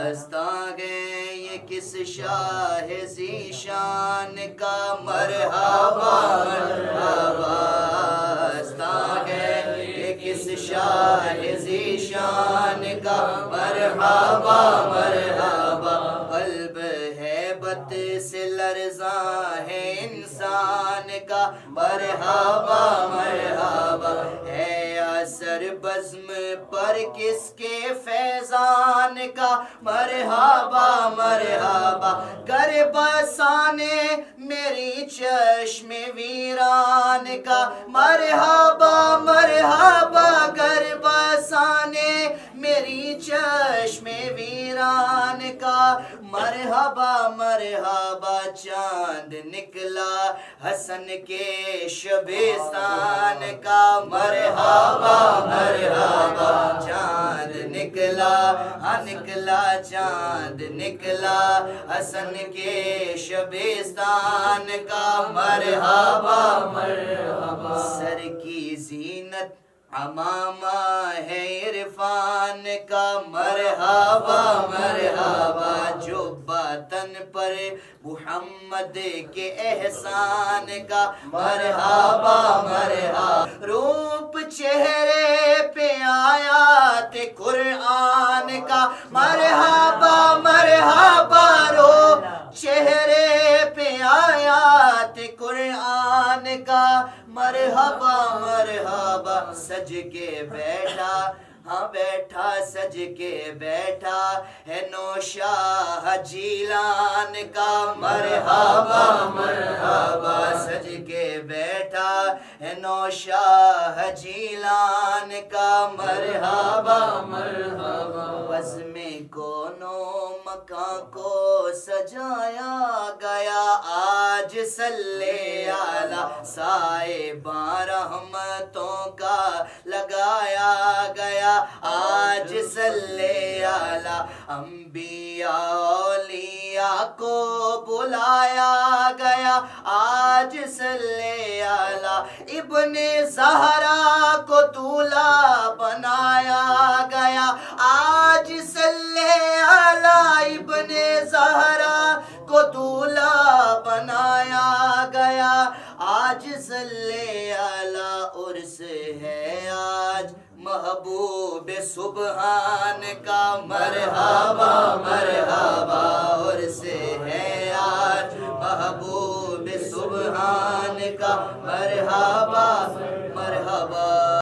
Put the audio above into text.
استاں ہے یہ کس شاہ ذیشان کا مرحبا مرحبا، استاں ہے یہ کس شاہ ذیشان کا مرحبا مرحبا، قلب ہیبت سے لرزاں ہے انسان کا مرحبا مرحبا، ہے اثر بزم پر کس کے فیضان کا مرحبا مرحبا، گر بسانے میری چشم ویران کا مرحبا مرحبا، گر بسانے میری چشم ویران کا مرحبا مرحبا، چاند نکلا حسن کے شبستان کا مرحبا مرحبا، چاند نکلا نکلا چاند نکلا حسن کے شبستان کا مرحبا مرحبا، سر کی زینت امامہ ہے عرفان کا مرحبا مرحبا، جو باطن پر محمد کے احسان کا مرحبا مرحبا، روپ چہرے پہ آیات قرآن کا مرحبا مرحبا، روپ چہرے پہ آیات قرآن کا مرحبا مرحبا، سج کے بیٹھا ہاں بیٹھا سج کے بیٹھا ہے نوشاہ جیلان کا مرحبا مرحبا، سج کے بیٹھا ہے نوشاہ جیلان کا مرحبا مرحبا، بزم کونو مکان کو سجایا گیا آج صلی علی صاحباں رحمتوں کا لگایا گیا آج صلی علی انبیاء اولیاء کو بلایا گیا آج صلی علی ابن زہرا کو دولہا بنایا گیا آج صلی علی ابن زہرا کو دولہا بنایا گیا آج صلی علی، عرس ہے آج محبوب سبحان کا مرحبا مرحبا، عرس ہے آج محبوب سبحان کا مرحبا